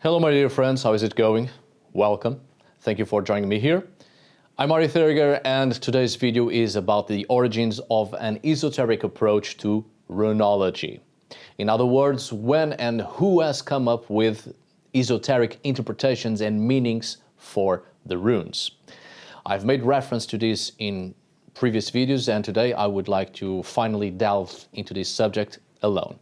Hello my dear friends, how is it going? Welcome. Thank you for joining me here. I'm Ari Theriger and today's video is about the origins of an esoteric approach to runology. In other words, when and who has come up with esoteric interpretations and meanings for the runes. I've made reference to this in previous videos and today I would like to finally delve into this subject alone.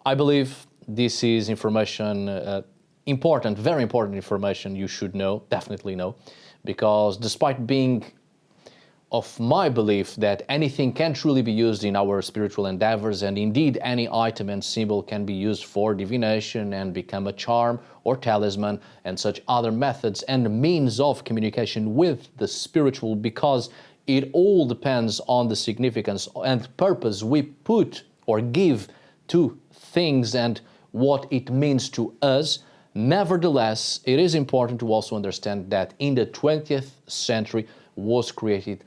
I believe this is information important, very important information you should know, definitely know, because despite being of my belief that anything can truly be used in our spiritual endeavors, and indeed any item and symbol can be used for divination and become a charm or talisman and such other methods and means of communication with the spiritual, because it all depends on the significance and purpose we put or give to things and what it means to us. Nevertheless, it is important to also understand that in the 20th century was created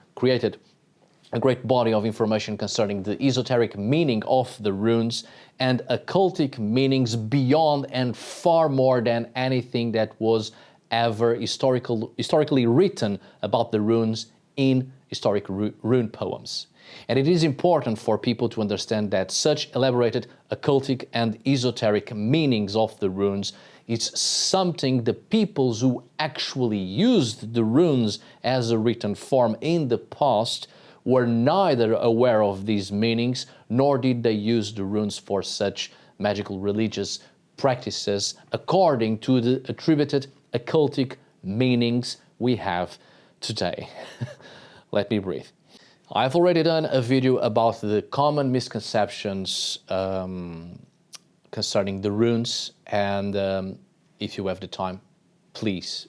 a great body of information concerning the esoteric meaning of the runes and occultic meanings beyond and far more than anything that was ever historically written about the runes in historic rune poems. And it is important for people to understand that such elaborated occultic and esoteric meanings of the runes is something the peoples who actually used the runes as a written form in the past were neither aware of these meanings, nor did they use the runes for such magical religious practices according to the attributed occultic meanings we have today. Let me breathe. I've already done a video about the common misconceptions concerning the runes, and if you have the time, please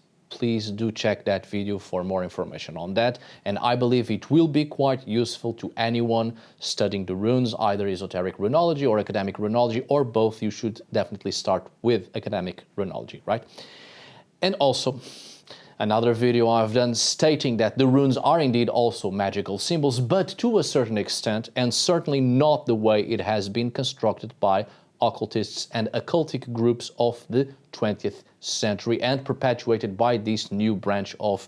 do check that video for more information on that. And I believe it will be quite useful to anyone studying the runes, either esoteric runology or academic runology, or both. You should definitely start with academic runology, right? And also, another video I've done stating that the runes are indeed also magical symbols, but to a certain extent, and certainly not the way it has been constructed by occultists and occultic groups of the 20th century and perpetuated by this new branch of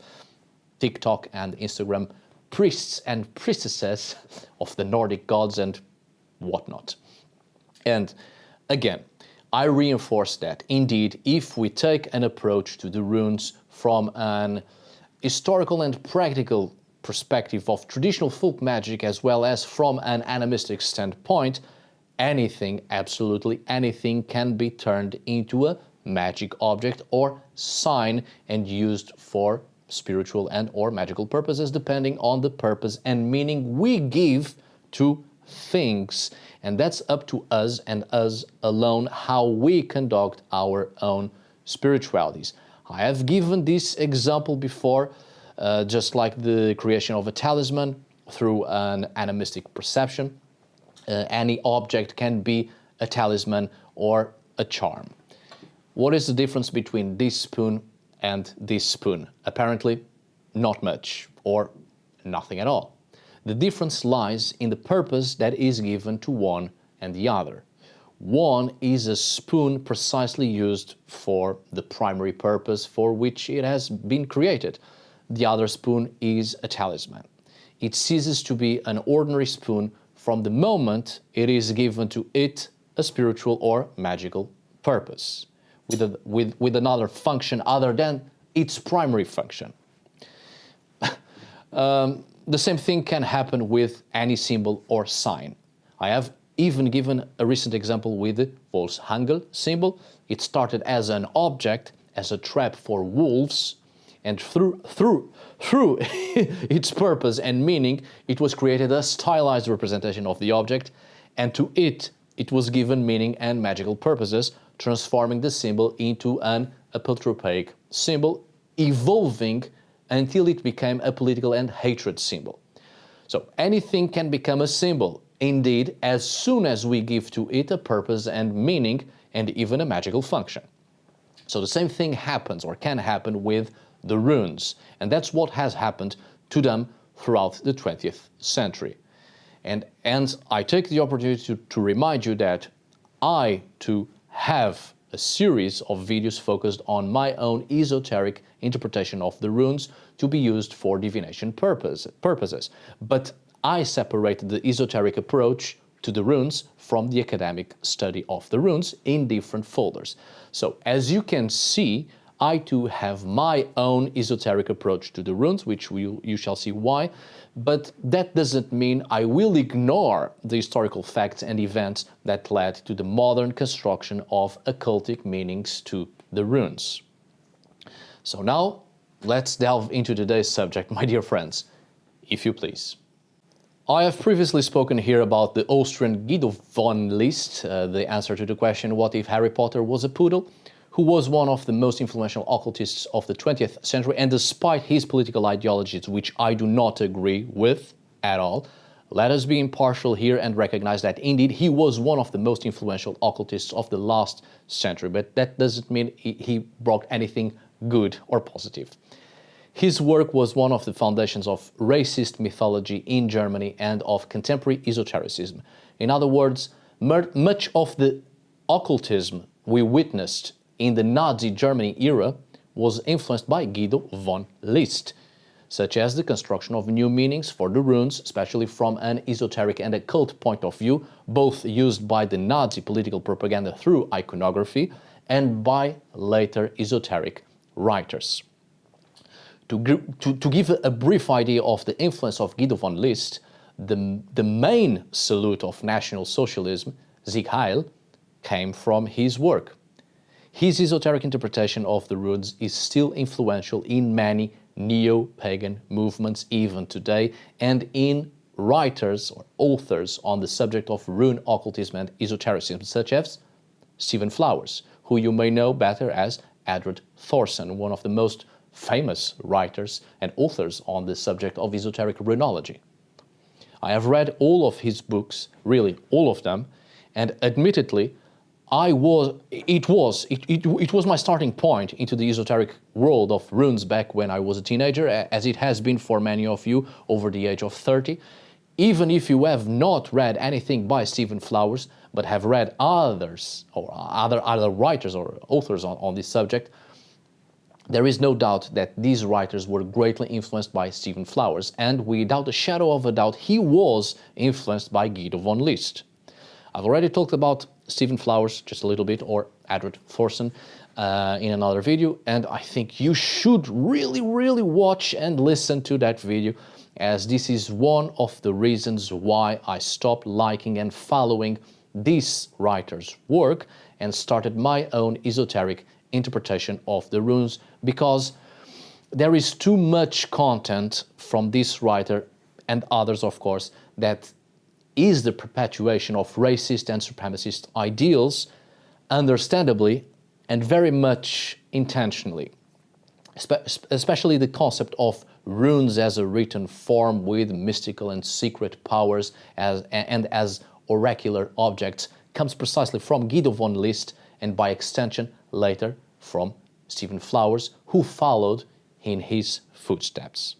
TikTok and Instagram priests and priestesses of the Nordic gods and whatnot. And again, I reinforce that indeed, if we take an approach to the runes from an historical and practical perspective of traditional folk magic, as well as from an animistic standpoint, anything, absolutely anything, can be turned into a magic object or sign and used for spiritual and or magical purposes, depending on the purpose and meaning we give to things. And that's up to us and us alone how we conduct our own spiritualities. I have given this example before, just like the creation of a talisman through an animistic perception. Any object can be a talisman or a charm. What is the difference between this spoon and this spoon? Apparently, not much or nothing at all. The difference lies in the purpose that is given to one and the other. One is a spoon precisely used for the primary purpose for which it has been created. The other spoon is a talisman. It ceases to be an ordinary spoon from the moment it is given to it a spiritual or magical purpose, with another function other than its primary function. The same thing can happen with any symbol or sign. I have even given a recent example with the Wolfshangel symbol. It started as an object, as a trap for wolves, and through its purpose and meaning, it was created a stylized representation of the object, and to it was given meaning and magical purposes, transforming the symbol into an apotropaic symbol, evolving until it became a political and hatred symbol. So anything can become a symbol, indeed, as soon as we give to it a purpose and meaning and even a magical function. So the same thing happens or can happen with the runes, and that's what has happened to them throughout the 20th century. And I take the opportunity to remind you that I too have a series of videos focused on my own esoteric interpretation of the runes to be used for divination purposes. But I separated the esoteric approach to the runes from the academic study of the runes in different folders. So as you can see, I too have my own esoteric approach to the runes, which you shall see why, but that doesn't mean I will ignore the historical facts and events that led to the modern construction of occultic meanings to the runes. So now, let's delve into today's subject, my dear friends, if you please. I have previously spoken here about the Austrian Guido von List, the answer to the question, what if Harry Potter was a poodle? Who was one of the most influential occultists of the 20th century, and despite his political ideologies, which I do not agree with at all, let us be impartial here and recognize that indeed he was one of the most influential occultists of the last century, but that doesn't mean he brought anything good or positive. His work was one of the foundations of racist mythology in Germany and of contemporary esotericism. In other words, much of the occultism we witnessed in the Nazi Germany era was influenced by Guido von List, such as the construction of new meanings for the runes, especially from an esoteric and occult point of view, both used by the Nazi political propaganda through iconography and by later esoteric writers. To give a brief idea of the influence of Guido von List, the main salute of National Socialism, Sieg Heil, came from his work. His esoteric interpretation of the runes is still influential in many neo-pagan movements even today, and in writers or authors on the subject of rune occultism and esotericism, such as Stephen Flowers, who you may know better as Edward Thorson, one of the most famous writers and authors on the subject of esoteric runology. I have read all of his books, really all of them, and admittedly, it was my starting point into the esoteric world of runes back when I was a teenager, as it has been for many of you over the age of 30. Even if you have not read anything by Stephen Flowers, but have read others or other writers or authors on this subject, there is no doubt that these writers were greatly influenced by Stephen Flowers, and without a shadow of a doubt, he was influenced by Guido von List. I've already talked about Stephen Flowers just a little bit, or Edward Thorson, in another video, and I think you should really watch and listen to that video, as this is one of the reasons why I stopped liking and following this writer's work and started my own esoteric interpretation of the runes, because there is too much content from this writer and others, of course, that is the perpetuation of racist and supremacist ideals, understandably and very much intentionally. Especially the concept of runes as a written form with mystical and secret powers and as oracular objects comes precisely from Guido von List, and by extension later from Stephen Flowers, who followed in his footsteps.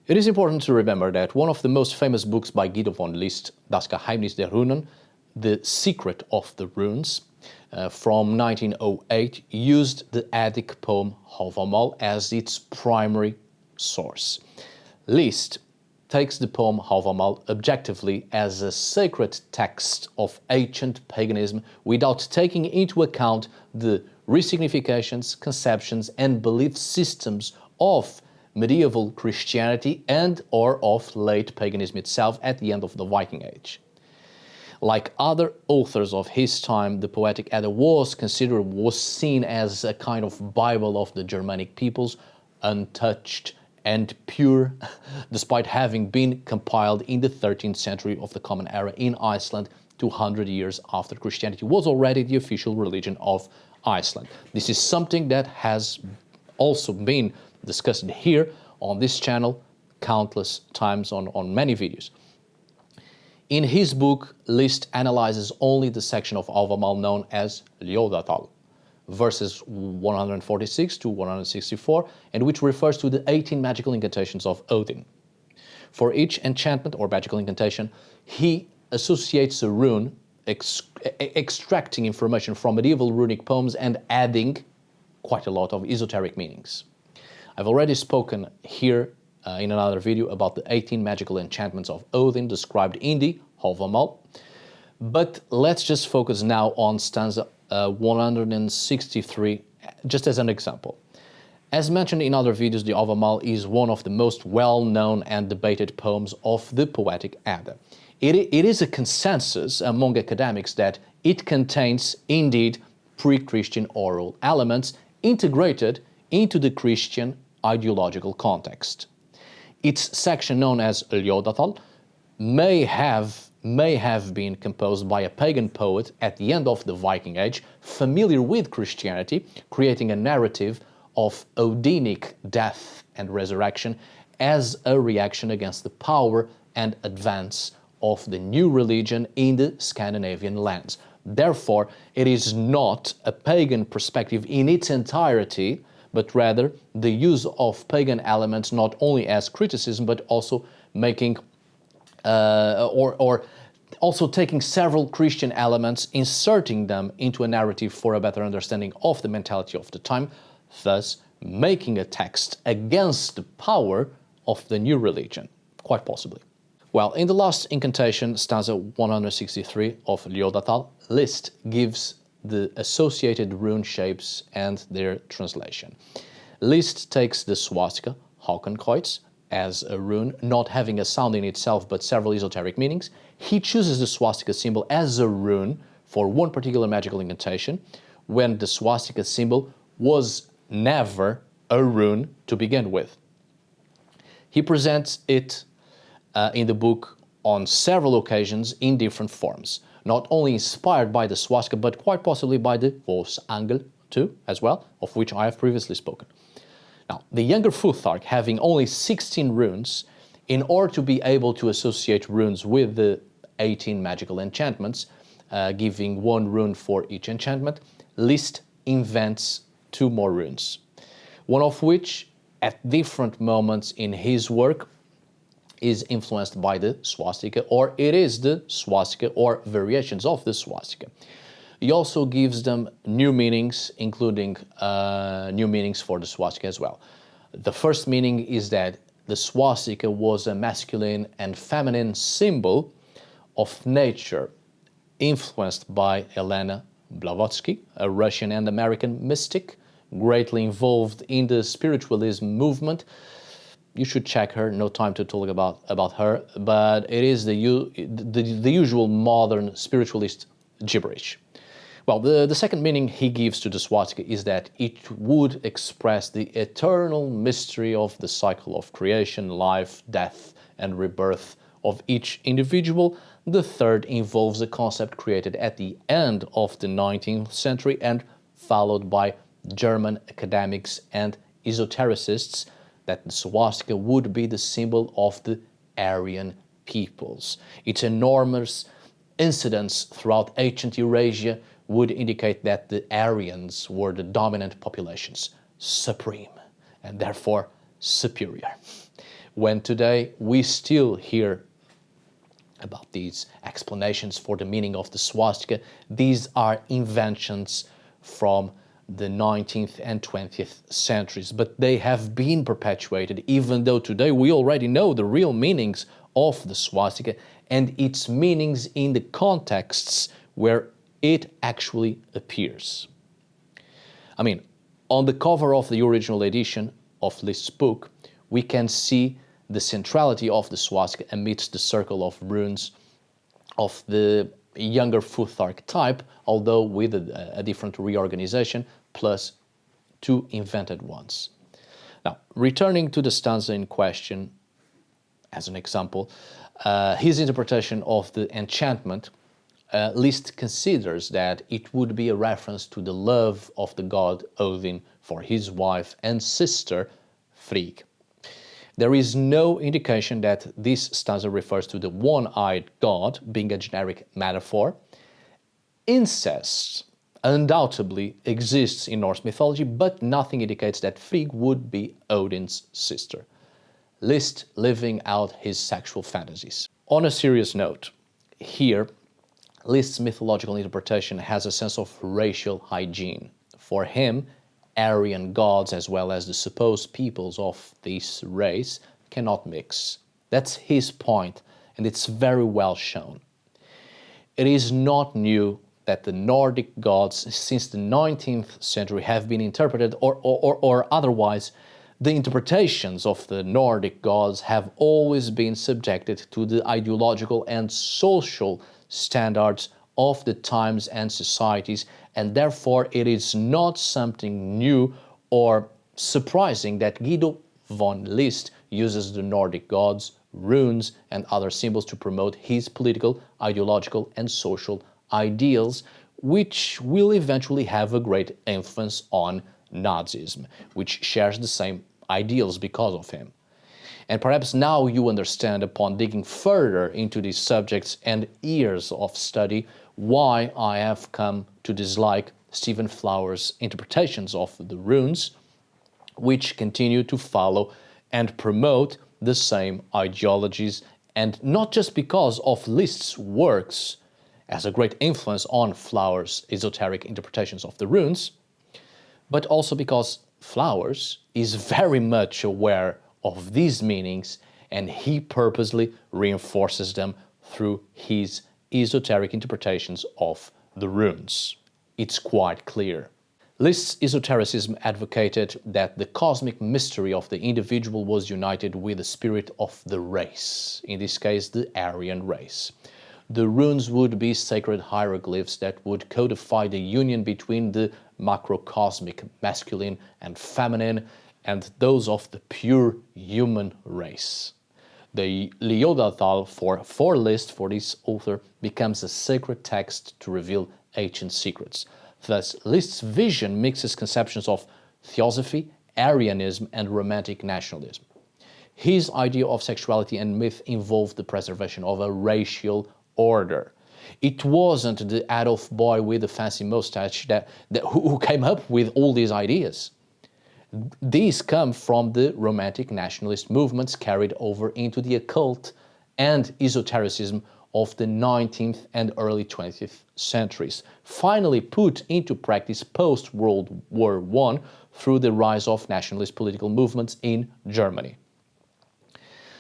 It is important to remember that one of the most famous books by Guido von List, Das Geheimnis der Runen, The Secret of the Runes, from 1908, used the Eddic poem Hávamál as its primary source. List takes the poem Hávamál objectively as a sacred text of ancient paganism without taking into account the resignifications, conceptions and belief systems of medieval Christianity and or of late paganism itself at the end of the Viking Age. Like other authors of his time, the Poetic Edda was seen as a kind of Bible of the Germanic peoples, untouched and pure, despite having been compiled in the 13th century of the Common Era in Iceland, 200 years after Christianity was already the official religion of Iceland. This is something that has also been discussed here on this channel countless times on many videos. In his book, List analyzes only the section of Hávamál known as Ljóðatal, verses 146 to 164, and which refers to the 18 magical incantations of Odin. For each enchantment or magical incantation, he associates a rune extracting information from medieval runic poems and adding quite a lot of esoteric meanings. I've already spoken here in another video about the 18 magical enchantments of Odin described in the Hávamál, but let's just focus now on stanza 163 just as an example. As mentioned in other videos, the Hávamál is one of the most well-known and debated poems of the Poetic Edda. It is a consensus among academics that it contains, indeed, pre-Christian oral elements integrated into the Christian ideological context. Its section, known as Ljóðatal, may have been composed by a pagan poet at the end of the Viking Age, familiar with Christianity, creating a narrative of Odinic death and resurrection as a reaction against the power and advance of the new religion in the Scandinavian lands. Therefore, it is not a pagan perspective in its entirety, but rather the use of pagan elements not only as criticism, but also making also taking several Christian elements, inserting them into a narrative for a better understanding of the mentality of the time, thus making a text against the power of the new religion, quite possibly. Well, in the last incantation, stanza 163 of Ljóðatal, List gives the associated rune shapes and their translation. List takes the swastika, Hakenkreuz, as a rune, not having a sound in itself but several esoteric meanings. He chooses the swastika symbol as a rune for one particular magical incantation, when the swastika symbol was never a rune to begin with. He presents it in the book on several occasions in different forms, not only inspired by the swastika, but quite possibly by the Vårsangel too, as well, of which I have previously spoken. Now, the younger Futhark, having only 16 runes, in order to be able to associate runes with the 18 magical enchantments, giving one rune for each enchantment, List invents 2 more runes, one of which, at different moments in his work, is influenced by the swastika, or it is the swastika or variations of the swastika. He also gives them new meanings, including new meanings for the swastika as well. The first meaning is that the swastika was a masculine and feminine symbol of nature, influenced by Elena Blavatsky, a Russian and American mystic, greatly involved in the spiritualism movement. You should check her, no time to talk about her, but it is the usual modern spiritualist gibberish. Well, the second meaning he gives to the swastika is that it would express the eternal mystery of the cycle of creation, life, death, and rebirth of each individual. The third involves a concept created at the end of the 19th century and followed by German academics and esotericists, that the swastika would be the symbol of the Aryan peoples. Its enormous incidence throughout ancient Eurasia would indicate that the Aryans were the dominant populations, supreme, and therefore superior. When today we still hear about these explanations for the meaning of the swastika, these are inventions from the 19th and 20th centuries, but they have been perpetuated, even though today we already know the real meanings of the swastika and its meanings in the contexts where it actually appears. I mean, on the cover of the original edition of List's book, we can see the centrality of the swastika amidst the circle of runes of the younger Futhark type, although with a different reorganization, plus 2 invented ones. Now, returning to the stanza in question, as an example, his interpretation of the enchantment, List considers that it would be a reference to the love of the god Odin for his wife and sister Frigg. There is no indication that this stanza refers to the one-eyed god, being a generic metaphor. Incest undoubtedly exists in Norse mythology, but nothing indicates that Frigg would be Odin's sister. List living out his sexual fantasies. On a serious note, here List's mythological interpretation has a sense of racial hygiene. For him, Aryan gods as well as the supposed peoples of this race cannot mix. That's his point, and it's very well shown. It is not new that the Nordic gods since the 19th century have been interpreted, or otherwise, the interpretations of the Nordic gods have always been subjected to the ideological and social standards of the times and societies, and therefore it is not something new or surprising that Guido von List uses the Nordic gods, runes, and other symbols to promote his political, ideological, and social ideals, which will eventually have a great influence on Nazism, which shares the same ideals because of him. And perhaps now you understand, upon digging further into these subjects and years of study, why I have come to dislike Stephen Flower's interpretations of the runes, which continue to follow and promote the same ideologies, and not just because of List's works as a great influence on Flower's esoteric interpretations of the runes, but also because Flowers is very much aware of these meanings, and he purposely reinforces them through his esoteric interpretations of the runes. It's quite clear. List's esotericism advocated that the cosmic mystery of the individual was united with the spirit of the race, in this case the Aryan race. The runes would be sacred hieroglyphs that would codify the union between the macrocosmic masculine and feminine and those of the pure human race. The Leodathal for List, for this author, becomes a sacred text to reveal ancient secrets. Thus, List's vision mixes conceptions of Theosophy, Aryanism, and Romantic nationalism. His idea of sexuality and myth involved the preservation of a racial order. It wasn't the Adolf boy with the fancy mustache who came up with all these ideas. These come from the Romantic nationalist movements carried over into the occult and esotericism of the 19th and early 20th centuries, finally put into practice post-World War I through the rise of nationalist political movements in Germany.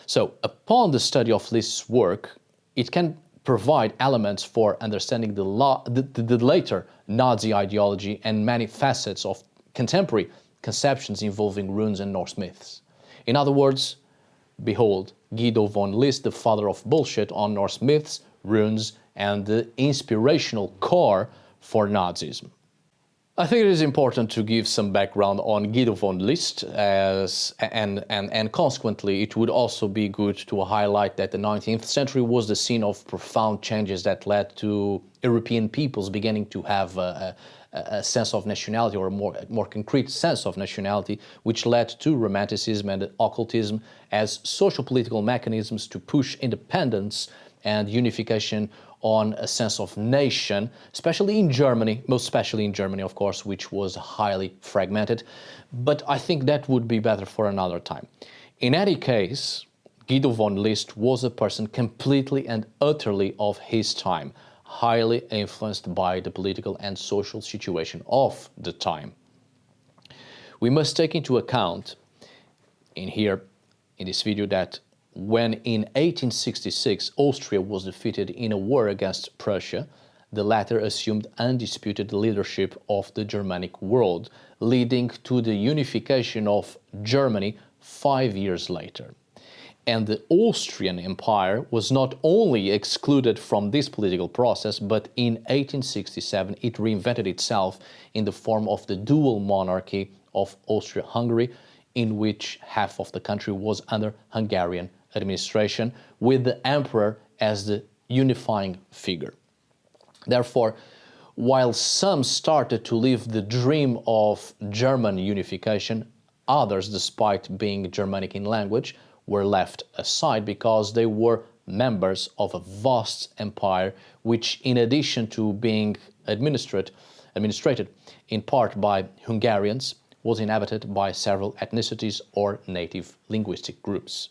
So, upon the study of List's work, it can provide elements for understanding the later Nazi ideology and many facets of contemporary conceptions involving runes and Norse myths. In other words, behold, Guido von List, the father of bullshit on Norse myths, runes, and the inspirational core for Nazism. I think it is important to give some background on Guido von List, and consequently it would also be good to highlight that the 19th century was the scene of profound changes that led to European peoples beginning to have a sense of nationality, or a more concrete sense of nationality, which led to Romanticism and Occultism as social political mechanisms to push independence and unification on a sense of nation, especially in Germany, most especially in Germany, of course, which was highly fragmented. But I think that would be better for another time. In any case, Guido von List was a person completely and utterly of his time, highly influenced by the political and social situation of the time. We must take into account in this video that when in 1866 Austria was defeated in a war against Prussia, the latter assumed undisputed leadership of the Germanic world, leading to the unification of Germany 5 years later. And the Austrian Empire was not only excluded from this political process, but in 1867 it reinvented itself in the form of the dual monarchy of Austria-Hungary, in which half of the country was under Hungarian administration, with the emperor as the unifying figure. Therefore, while some started to live the dream of German unification, others, despite being Germanic in language, were left aside because they were members of a vast empire which, in addition to being administrated in part by Hungarians, was inhabited by several ethnicities or native linguistic groups.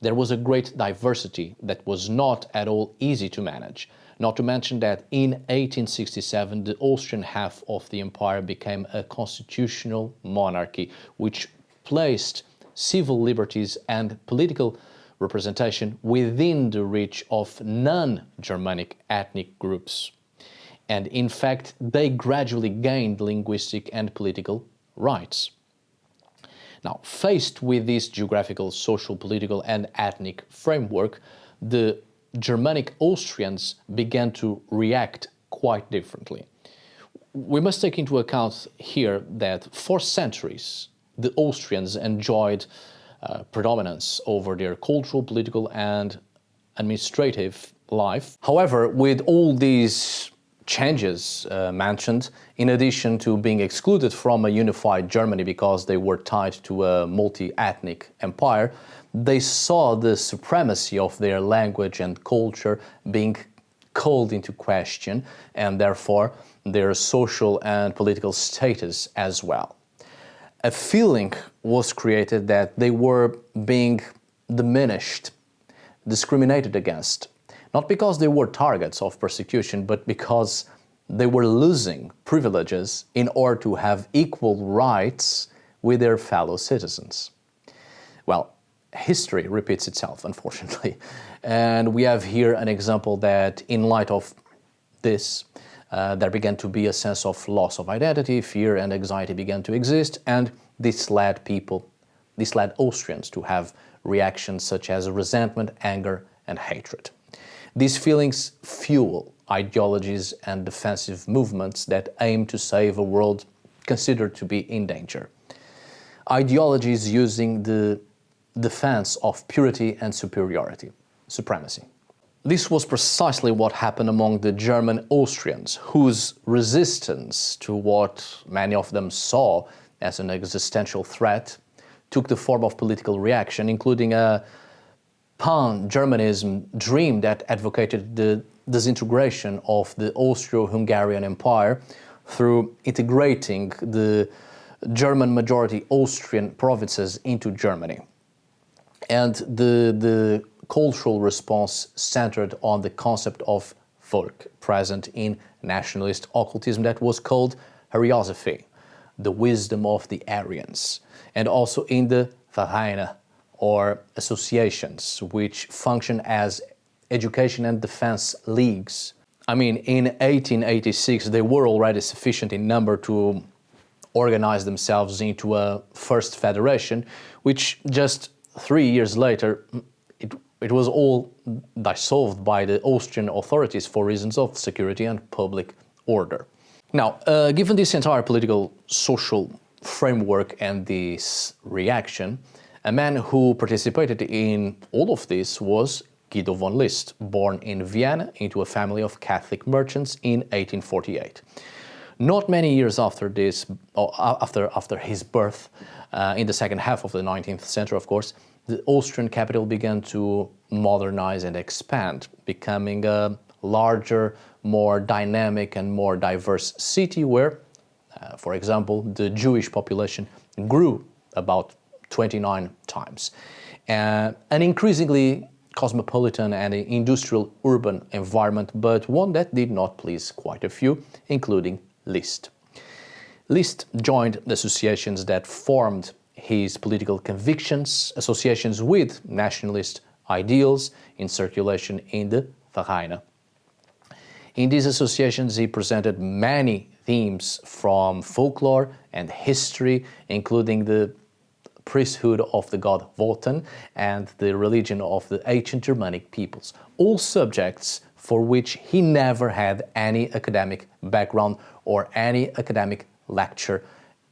There was a great diversity that was not at all easy to manage, Not to mention that in 1867 the Austrian half of the empire became a constitutional monarchy, which placed civil liberties and political representation within the reach of non-Germanic ethnic groups. And in fact, they gradually gained linguistic and political rights. Now, faced with this geographical, social, political and ethnic framework, the Germanic Austrians began to react quite differently. We must take into account here that for centuries the Austrians enjoyed predominance over their cultural, political and administrative life. However, with all these changes mentioned, in addition to being excluded from a unified Germany because they were tied to a multi-ethnic empire, they saw the supremacy of their language and culture being called into question, and therefore their social and political status as well. A feeling was created that they were being diminished, discriminated against, not because they were targets of persecution, but because they were losing privileges in order to have equal rights with their fellow citizens. Well, history repeats itself, unfortunately. And we have here an example that, in light of this, there began to be a sense of loss of identity, fear and anxiety began to exist, and this led Austrians to have reactions such as resentment, anger, and hatred. These feelings fuel ideologies and defensive movements that aim to save a world considered to be in danger. Ideologies using the defense of purity and supremacy. This was precisely what happened among the German Austrians, whose resistance to what many of them saw as an existential threat took the form of political reaction, including a pan-Germanism dream that advocated the disintegration of the Austro-Hungarian Empire through integrating the German-majority Austrian provinces into Germany. And the cultural response centered on the concept of Volk, present in nationalist occultism that was called Theosophy, the wisdom of the Aryans, and also in the Vereine, or associations, which function as education and defense leagues. I mean, in 1886 they were already sufficient in number to organize themselves into a first federation, which just 3 years later, it was all dissolved by the Austrian authorities for reasons of security and public order. Now, given this entire political, social framework and this reaction, a man who participated in all of this was Guido von List, born in Vienna into a family of Catholic merchants in 1848. Not many years after this, after his birth, in the second half of the 19th century, of course, the Austrian capital began to modernize and expand, becoming a larger, more dynamic and more diverse city where, for example, the Jewish population grew about 29 times. An increasingly cosmopolitan and industrial urban environment, but one that did not please quite a few, including List. List joined the associations that formed his political convictions, associations with nationalist ideals in circulation in the Vereine. In these associations, he presented many themes from folklore and history, including the priesthood of the god Wotan and the religion of the ancient Germanic peoples, all subjects for which he never had any academic background or any academic lecture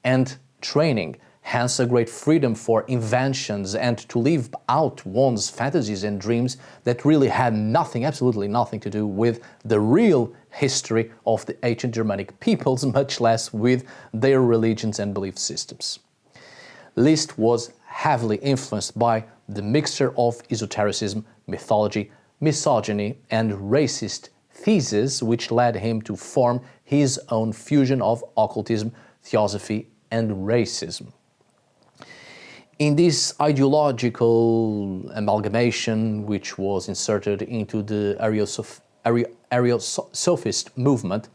and training, hence a great freedom for inventions and to live out one's fantasies and dreams that really had nothing, absolutely nothing to do with the real history of the ancient Germanic peoples, much less with their religions and belief systems. List was heavily influenced by the mixture of esotericism, mythology, misogyny, and racist theses, which led him to form his own fusion of occultism, theosophy, and racism. In this ideological amalgamation, which was inserted into the Aryosophist movement,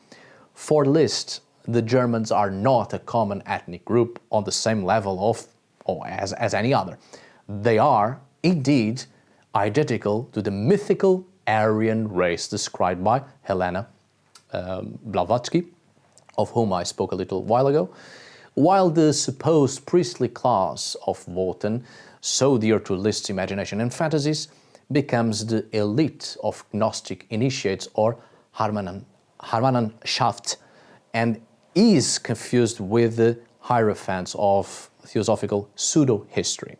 for List, the Germans are not a common ethnic group on the same level of, or as any other. They are, indeed, identical to the mythical Aryan race described by Helena Blavatsky, of whom I spoke a little while ago, while the supposed priestly class of Wotan, so dear to List's imagination and fantasies, becomes the elite of Gnostic initiates or Harmannenschaft, and is confused with the hierophants of theosophical pseudo-history.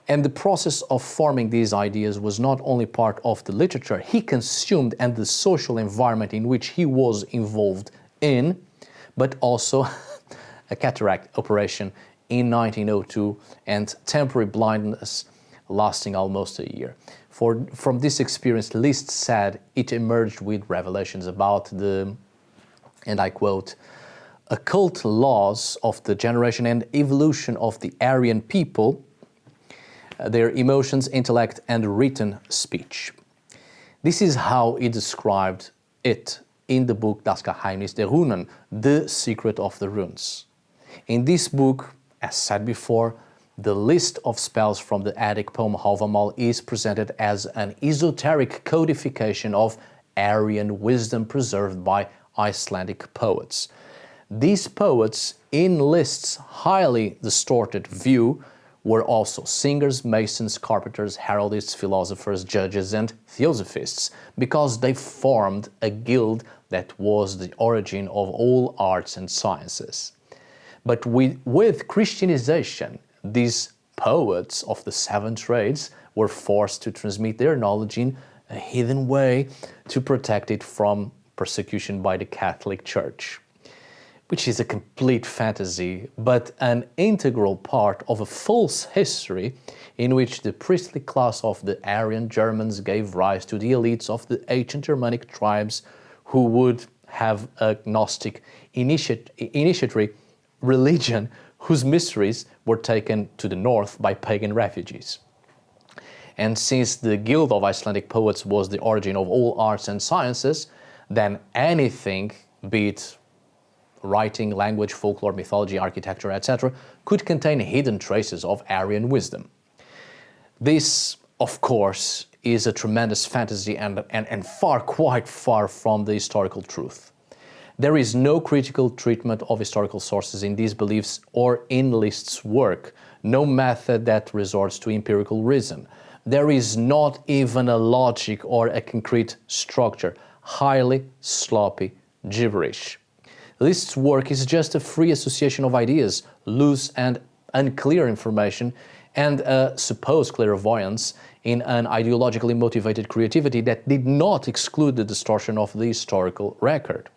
And the process of forming these ideas was not only part of the literature he consumed and the social environment in which he was involved in, but also a cataract operation in 1902 and temporary blindness lasting almost a year. From this experience, List said it emerged with revelations about the, and I quote, occult laws of the generation and evolution of the Aryan people, their emotions, intellect, and written speech. This is how he described it in the book Das Geheimnis der Runen, The Secret of the Runes. In this book, as said before, the list of spells from the Attic poem Hávamál is presented as an esoteric codification of Aryan wisdom preserved by Icelandic poets. These poets, in List's highly distorted view, were also singers, masons, carpenters, heraldists, philosophers, judges, and theosophists, because they formed a guild that was the origin of all arts and sciences. But with Christianization, these poets of the seven trades were forced to transmit their knowledge in a hidden way to protect it from persecution by the Catholic Church, which is a complete fantasy, but an integral part of a false history in which the priestly class of the Aryan Germans gave rise to the elites of the ancient Germanic tribes who would have a Gnostic initiatory religion whose mysteries were taken to the north by pagan refugees. And since the Guild of Icelandic Poets was the origin of all arts and sciences, then anything, be it writing, language, folklore, mythology, architecture, etc., could contain hidden traces of Aryan wisdom. This, of course, is a tremendous fantasy and quite far from the historical truth. There is no critical treatment of historical sources in these beliefs or in List's work, no method that resorts to empirical reason. There is not even a logic or a concrete structure, highly sloppy gibberish. List's work is just a free association of ideas, loose and unclear information, and a supposed clairvoyance in an ideologically motivated creativity that did not exclude the distortion of the historical record.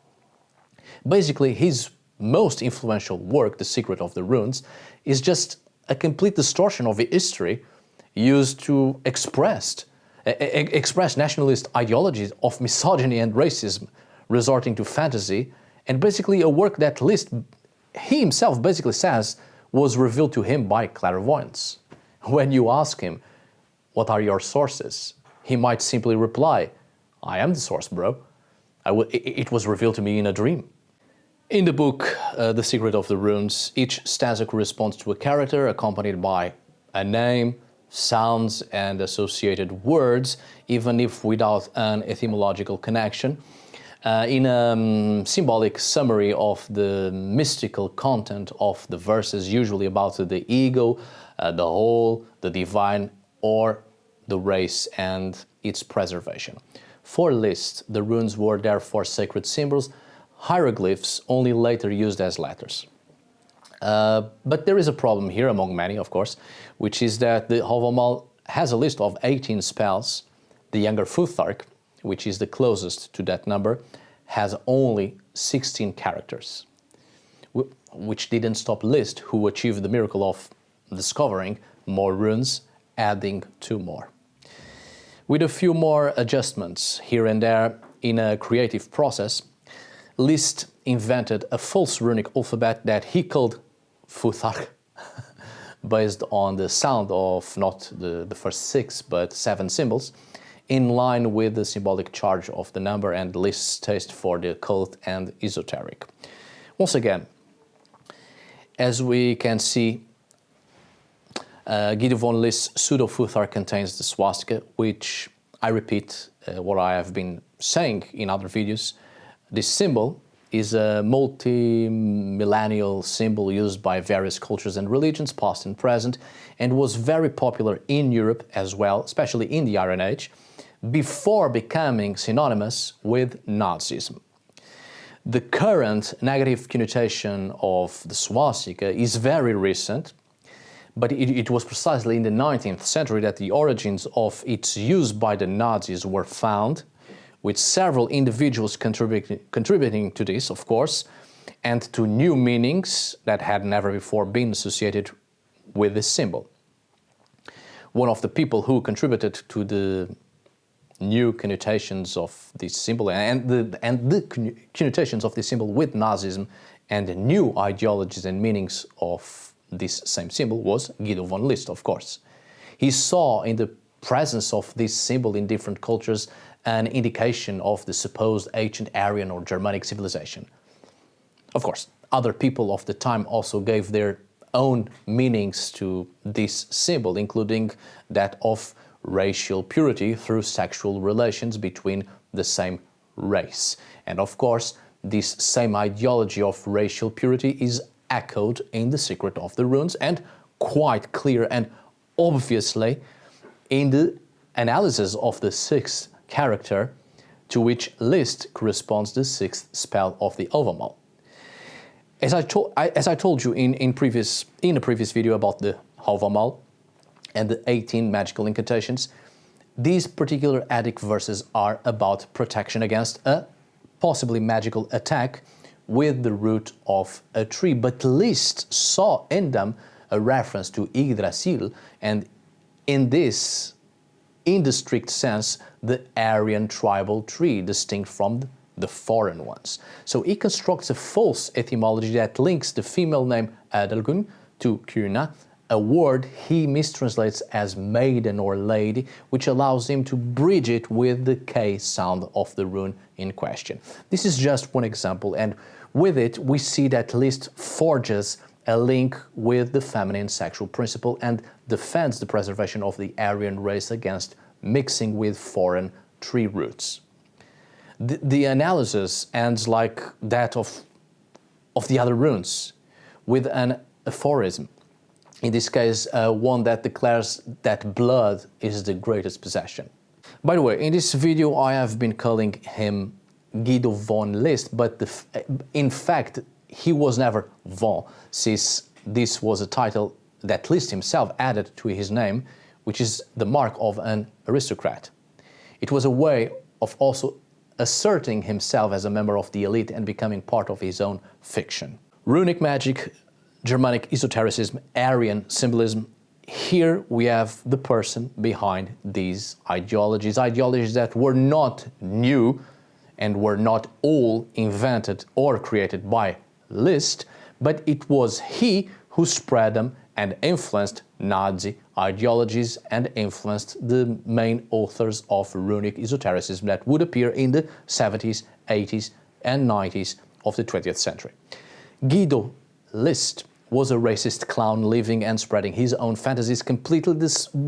Basically, his most influential work, The Secret of the Runes, is just a complete distortion of history used to express nationalist ideologies of misogyny and racism, resorting to fantasy, and basically a work that List, he himself basically says, was revealed to him by clairvoyance. When you ask him, what are your sources? He might simply reply, I am the source, bro. It was revealed to me in a dream. In the book, The Secret of the Runes, each stanza corresponds to a character accompanied by a name, sounds, and associated words, even if without an etymological connection, in a symbolic summary of the mystical content of the verses, usually about the ego, the whole, the divine, or the race and its preservation. For List, the runes were therefore sacred symbols, hieroglyphs only later used as letters. But there is a problem here, among many, of course, which is that the Hávamál has a list of 18 spells. The younger Futhark, which is the closest to that number, has only 16 characters, which didn't stop List, who achieved the miracle of discovering more runes, adding 2 more. With a few more adjustments here and there in a creative process, List invented a false runic alphabet that he called Futhark, based on the sound of not the first 6 but 7 symbols, in line with the symbolic charge of the number and List's taste for the occult and esoteric. Once again, as we can see, Guido von List's pseudo-futhar contains the swastika, which, I repeat what I have been saying in other videos, this symbol is a multi-millennial symbol used by various cultures and religions, past and present, and was very popular in Europe as well, especially in the Iron Age, before becoming synonymous with Nazism. The current negative connotation of the swastika is very recent, but it was precisely in the 19th century that the origins of its use by the Nazis were found, with several individuals contributing to this, of course, and to new meanings that had never before been associated with this symbol. One of the people who contributed to the new connotations of this symbol and the connotations of this symbol with Nazism and the new ideologies and meanings of this same symbol was Guido von List, of course. He saw in the presence of this symbol in different cultures an indication of the supposed ancient Aryan or Germanic civilization. Of course, other people of the time also gave their own meanings to this symbol, including that of racial purity through sexual relations between the same race. And of course, this same ideology of racial purity is echoed in The Secret of the Runes and quite clear and obviously in the analysis of the sixth character, to which List corresponds the sixth spell of the Hávamál. As I told you in a previous video about the Hávamál and the 18 magical incantations, these particular Adic verses are about protection against a possibly magical attack with the root of a tree, but List saw in them a reference to Yggdrasil, and in the strict sense, the Aryan tribal tree, distinct from the foreign ones. So he constructs a false etymology that links the female name Adelgun to Kuna, a word he mistranslates as maiden or lady, which allows him to bridge it with the K sound of the rune in question. This is just one example, and with it we see that List forges a link with the feminine sexual principle and defends the preservation of the Aryan race against mixing with foreign tree roots. The analysis ends like that of the other runes, with an aphorism. In this case, one that declares that blood is the greatest possession. By the way, in this video I have been calling him Guido von List, but in fact he was never von, since this was a title that List himself added to his name, which is the mark of an aristocrat. It was a way of also asserting himself as a member of the elite and becoming part of his own fiction. Runic magic, Germanic esotericism, Aryan symbolism. Here we have the person behind these ideologies that were not new and were not all invented or created by List, but it was he who spread them and influenced Nazi ideologies and influenced the main authors of Runic esotericism that would appear in the 70s, 80s and 90s of the 20th century. Guido List was a racist clown living and spreading his own fantasies, completely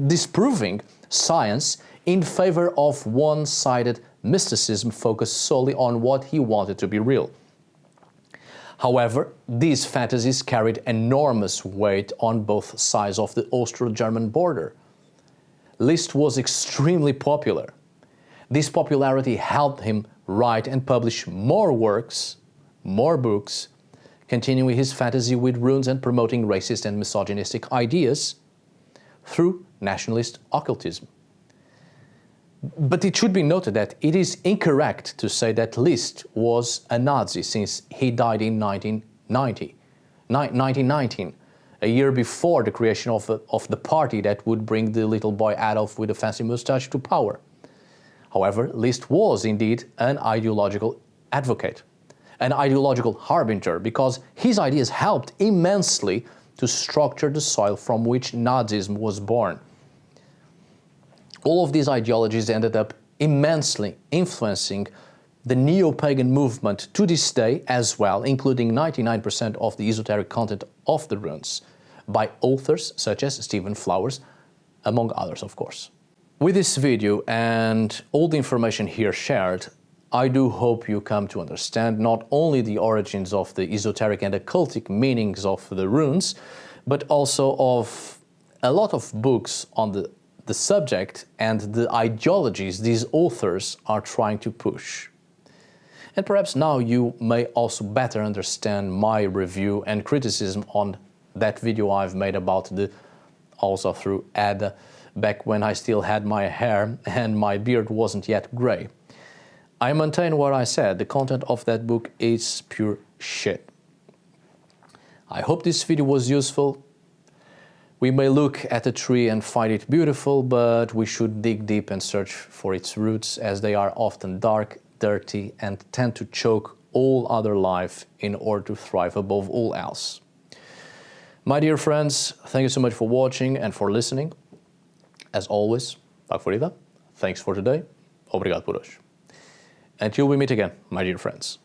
disproving science in favor of one-sided mysticism focused solely on what he wanted to be real. However, these fantasies carried enormous weight on both sides of the Austro-German border. List was extremely popular. This popularity helped him write and publish more works, more books, continuing his fantasy with runes and promoting racist and misogynistic ideas through nationalist occultism. But it should be noted that it is incorrect to say that List was a Nazi, since he died in 1919, a year before the creation of the party that would bring the little boy Adolf with a fancy mustache to power. However, List was indeed an ideological advocate, an ideological harbinger, because his ideas helped immensely to structure the soil from which Nazism was born. All of these ideologies ended up immensely influencing the neo-pagan movement to this day as well, including 99% of the esoteric content of the runes, by authors such as Stephen Flowers, among others, of course. With this video and all the information here shared, I do hope you come to understand not only the origins of the esoteric and occultic meanings of the runes, but also of a lot of books on the subject and the ideologies these authors are trying to push. And perhaps now you may also better understand my review and criticism on that video I've made about the also through Ada, back when I still had my hair and my beard wasn't yet grey. I maintain what I said, the content of that book is pure shit. I hope this video was useful. We may look at a tree and find it beautiful, but we should dig deep and search for its roots, as they are often dark, dirty, and tend to choke all other life in order to thrive above all else. My dear friends, thank you so much for watching and for listening. As always, tack för idag. Thanks for today. Obrigado por hoje. Until we meet again, my dear friends.